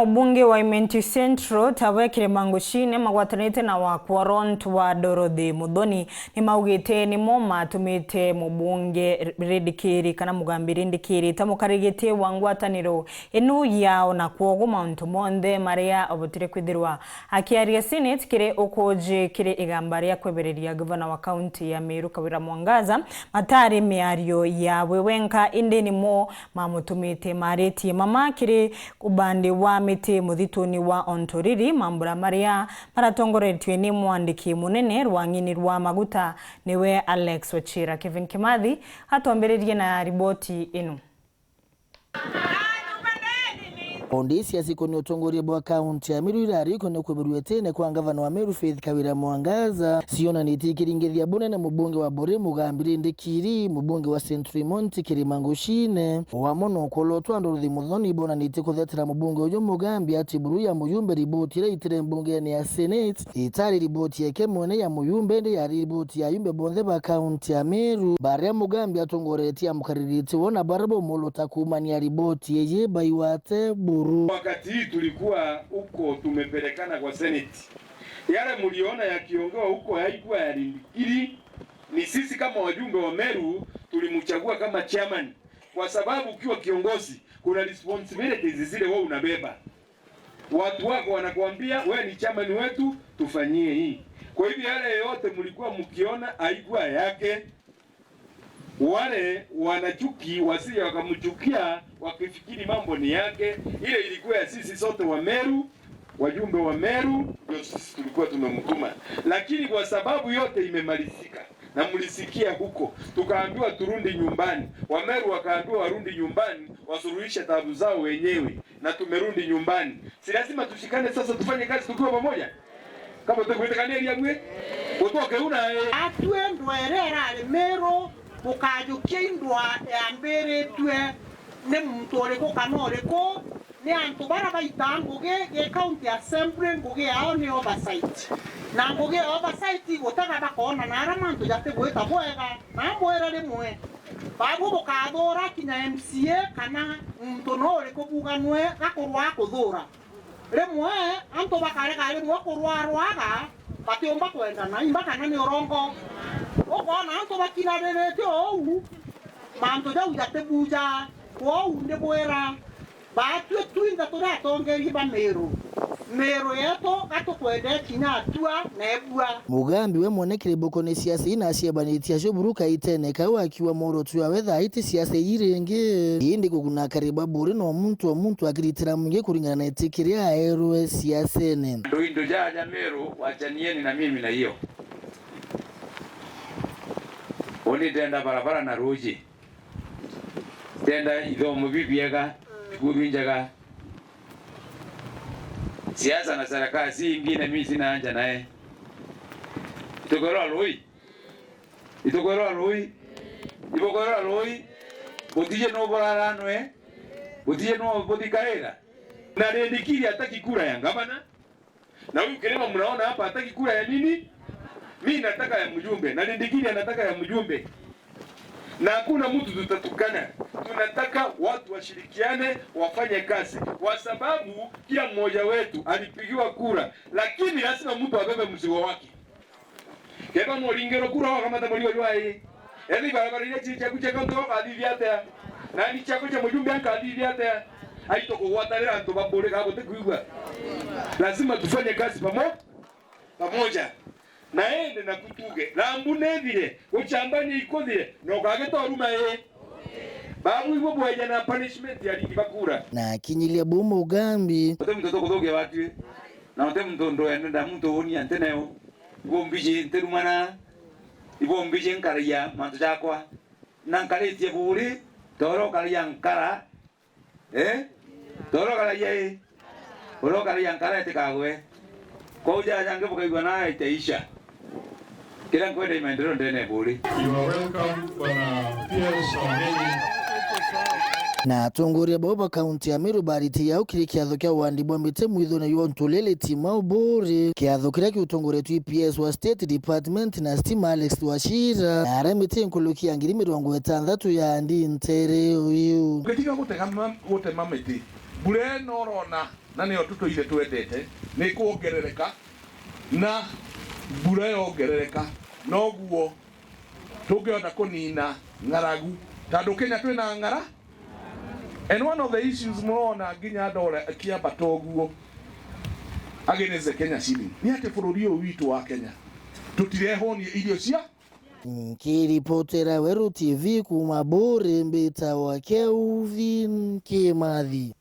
Mbunge wa Imenti Central Tawe Kirimangushine magwatanite na wakwaron wa Dorothy Muthoni ni maugite ni mo matumite mubunge Rindikiri kana mugambi Rindikiri tamukarigite wangwataniro enu yao na kwogo mauntu monde maria obutire kwithirwa akiaria Senate kire okoje kire igamba ria kwebereria governor wa county ya Meru Kawira Mwangaza matari miario ya wewenka inde ni mo mamutumite mareti mama kire kubande wa mite muthituni wa Ontoriri mambura maria maratongoretwe ni mwandiki munene rwangini rwa maguta niwe Alex Wachira. Kevin Kimathi atomberirie na riboti inu. Ondisi ya siku ni utongoria bwa kaunti ya Meru irari kone kweberuwe tene kwa gavana wa Meru Faith Kawira Mwangaza siona nitikiringithia bune na mubunge wa Bore mugambi Rindikiri mubunge wa Central Monti Kirimangushine wamono kolotwa Dorothy Muthoni bona nitikuthetera mubunge ujo mugambi ati buru ya muyumbe riboti ira itire mbunge ya Senate itari riboti yake mwene ya muyumbe ndi ya riboti ya yumbe bonde ba kaunti ya Meru baria mugambi atongoretia mukaririti wona barabo molota kumania riboti yeye baiwate wakati hii tulikuwa huko tumepelekana kwa Senate. Yale mliona yakiongoa huko haikuwa ya Rindikiri. Ni sisi kama wajumbe wa Meru tulimchagua kama chairman. Kwa sababu ukiwa kiongozi kuna responsibilities zile wewe unabeba. Watu wako wanakuambia wewe ni chairman wetu tufanyie hii. Kwa hivyo yale yote mlikuwa mkiona haikuwa yake. Wale wanachuki wasije wakamchukia wakifikiri mambo ni yake. Ile ilikuwa ya sisi sote wa Meru, wajumbe wa Meru ndio sisi tulikuwa tumemtuma. Lakini kwa sababu yote imemalizika na mlisikia huko tukaambiwa turudi nyumbani. Wa Meru wakaambiwa warudi nyumbani wasuluhishe taabu zao wenyewe na tumerudi nyumbani. Si lazima tushikane sasa tufanye kazi tukiwa pamoja? Kama tukwendekania liamwe utoke una atwe ndwerera Meru ukajukia indwa ya mbere twe ne mutore ko kanore ko ne antubara baitanguge ge county assembly nguge ao ne oversight na nguge oversight gotaka bakona na aramantu jate gweta bwega na bwera rimwe babu bukadora kinya MCA kana mtonore ko buganwe gakorwa kuthura rimwe antu bakare kare mwe kurwarwaga batiomba kwenda na imbaka na ni orongo okona antu bakirarerete ou manto ja ujatebuja ko unde boera batwe tuinda turatongerie ba Meru yeto atokwende kinya atua na ebua mugambi we monekire boko ne siasa ina asiebanitia shoburuka itene kawa akiwa moro tuya wetha iti siasa yirenge indi kuguna kariba buri no muntu akiritira munge kuringana na itikiria aerwe siasa ene ndo jaja Meru wachanieni na mimi na hiyo oni tenda barabara na roji tenda idhomo bibiega kubinjaga siasa na serikali si ingine mimi sina anja naye itogoro loi botije no boraranwe botije no bodikaera na Rindikiri hataki kura ya gavana na huyu Kirima mnaona hapa hataki kura ya nini. Mimi nataka ya mjumbe na Rindikiri anataka ya mjumbe. Na hakuna mtu tutatukana. Tunataka watu washirikiane wafanye kazi. Kwa sababu kila mmoja wetu alipigiwa kura, lakini lazima mtu abebe mzigo wake. Kama molingero kura kama tamaliwa jwai. Yaani barabara ile chicha kucheka ndo kadhiviate. Na ni chako cha mjumbe akadhiviate. Haitoko watalera ndo babole kabo tekuigwa. Lazima tufanye kazi pamoja. Na ende na kutuge lambu nevile uchambanye ikodire no kageta ruma babu ibo bwaja na punishment ya bakura na kinyilia bomo ugambi mtoto kudoge watu na mtondo enda mtu oni anteneo bombije nterumana ibombije nkaria manto jakwa na nkare tie buri toro karia nkara toro karia oro karia nkara etikagwe ko ja jange bukaigwa na itaisha. You are welcome na tongoria boba kaunti ya Meru bariti yao kiri kiatho kia wandibwa mite mwitho na yontulele tima bore kiatho kira ki utongore tu EPS wa State Department na stima Alex Wachira na aramite nkulukia ngiri 60 ya andi ntere uyu katika wote mamete mbura ĩno ũrona na nĩyo tũtũire twendete nĩ kuongerereka, na mbura yongerereka noguo tũngĩhota kũnina ng'aragu tondũ Kenya twĩna ng'ara. And one of the issues mũrona nginya ndora kĩambata ũguo against the Kenya shilling nĩ atĩ bũrũri ũyũ witũ wa Kenya tũtirehonia irio cia. Nikiripotera Weru TV kuma Bure Mbita wa Kelvin Kimathi.